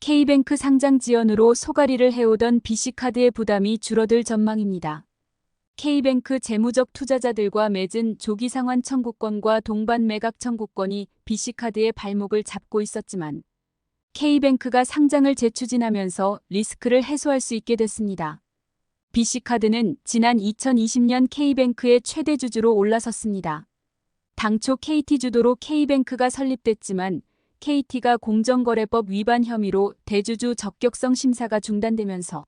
K뱅크 상장 지연으로 소가리를 해오던 BC카드의 부담이 줄어들 전망입니다. K뱅크 재무적 투자자들과 맺은 조기상환 청구권과 동반 매각 청구권이 BC카드의 발목을 잡고 있었지만 K뱅크가 상장을 재추진하면서 리스크를 해소할 수 있게 됐습니다. BC카드는 지난 2020년 K뱅크의 최대 주주로 올라섰습니다. 당초 KT 주도로 K뱅크가 설립됐지만 KT가 공정거래법 위반 혐의로 대주주 적격성 심사가 중단되면서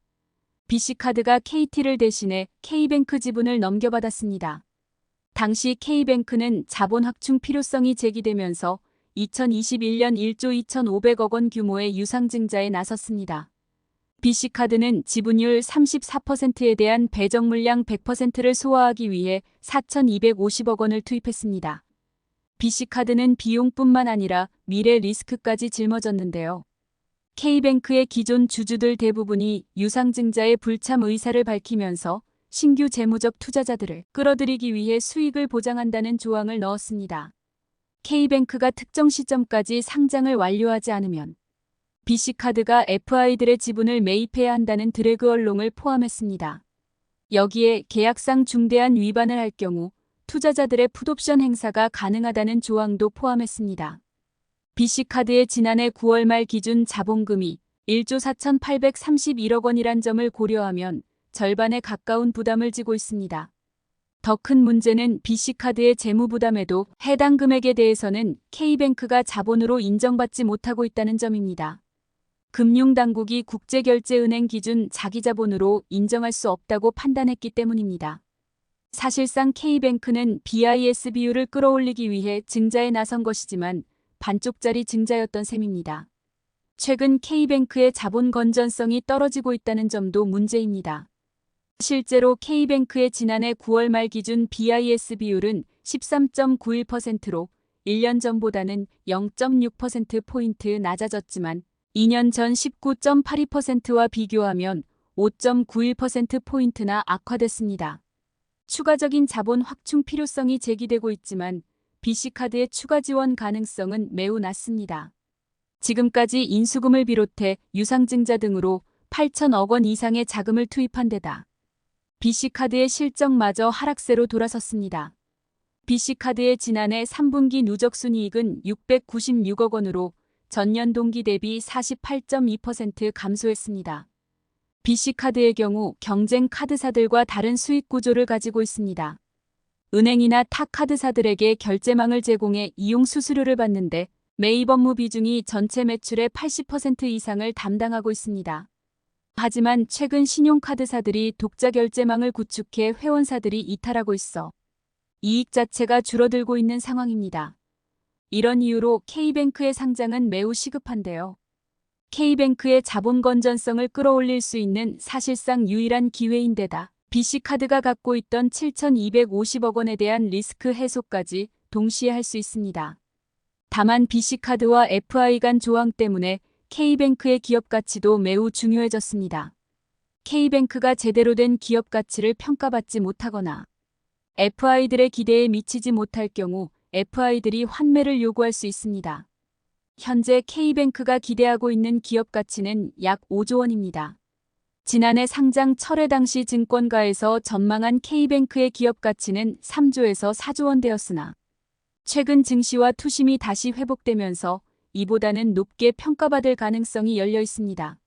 BC카드가 KT를 대신해 K뱅크 지분을 넘겨받았습니다. 당시 K뱅크는 자본 확충 필요성이 제기되면서 2021년 1조 2,500억 원 규모의 유상증자에 나섰습니다. BC카드는 지분율 34%에 대한 배정 물량 100%를 소화하기 위해 4,250억 원을 투입했습니다. BC카드는 비용뿐만 아니라 미래 리스크까지 짊어졌는데요. K뱅크의 기존 주주들 대부분이 유상증자의 불참 의사를 밝히면서 신규 재무적 투자자들을 끌어들이기 위해 수익을 보장한다는 조항을 넣었습니다. K뱅크가 특정 시점까지 상장을 완료하지 않으면 BC카드가 FI들의 지분을 매입해야 한다는 드래그 언론을 포함했습니다. 여기에 계약상 중대한 위반을 할 경우 투자자들의 풋옵션 행사가 가능하다는 조항도 포함했습니다. BC카드의 지난해 9월 말 기준 자본금이 1조 4,831억 원이란 점을 고려하면 절반에 가까운 부담을 지고 있습니다. 더 큰 문제는 BC카드의 재무 부담에도 해당 금액에 대해서는 K뱅크가 자본으로 인정받지 못하고 있다는 점입니다. 금융당국이 국제결제은행 기준 자기자본으로 인정할 수 없다고 판단했기 때문입니다. 사실상 K뱅크는 BIS 비율을 끌어올리기 위해 증자에 나선 것이지만 반쪽짜리 증자였던 셈입니다. 최근 K뱅크의 자본 건전성이 떨어지고 있다는 점도 문제입니다. 실제로 K뱅크의 지난해 9월 말 기준 BIS 비율은 13.91%로 1년 전보다는 0.6%포인트 낮아졌지만 2년 전 19.82%와 비교하면 5.91%포인트나 악화됐습니다. 추가적인 자본 확충 필요성이 제기되고 있지만 BC카드의 추가 지원 가능성은 매우 낮습니다. 지금까지 인수금을 비롯해 유상증자 등으로 8천억 원 이상의 자금을 투입한 데다 BC카드의 실적마저 하락세로 돌아섰습니다. BC카드의 지난해 3분기 누적순이익은 696억 원으로 전년 동기 대비 48.2% 감소했습니다. BC카드의 경우 경쟁 카드사들과 다른 수익 구조를 가지고 있습니다. 은행이나 타 카드사들에게 결제망을 제공해 이용 수수료를 받는데 매입 업무 비중이 전체 매출의 80% 이상을 담당하고 있습니다. 하지만 최근 신용카드사들이 독자 결제망을 구축해 회원사들이 이탈하고 있어 이익 자체가 줄어들고 있는 상황입니다. 이런 이유로 K뱅크의 상장은 매우 시급한데요. K뱅크의 자본 건전성을 끌어올릴 수 있는 사실상 유일한 기회인데다 BC카드가 갖고 있던 7,250억 원에 대한 리스크 해소까지 동시에 할 수 있습니다. 다만 BC카드와 FI 간 조항 때문에 K뱅크의 기업 가치도 매우 중요해졌습니다. K뱅크가 제대로 된 기업 가치를 평가받지 못하거나 FI들의 기대에 미치지 못할 경우 FI들이 환매를 요구할 수 있습니다. 현재 K뱅크가 기대하고 있는 기업 가치는 약 5조 원입니다. 지난해 상장 철회 당시 증권가에서 전망한 K뱅크의 기업 가치는 3조에서 4조 원 되었으나 최근 증시와 투심이 다시 회복되면서 이보다는 높게 평가받을 가능성이 열려 있습니다.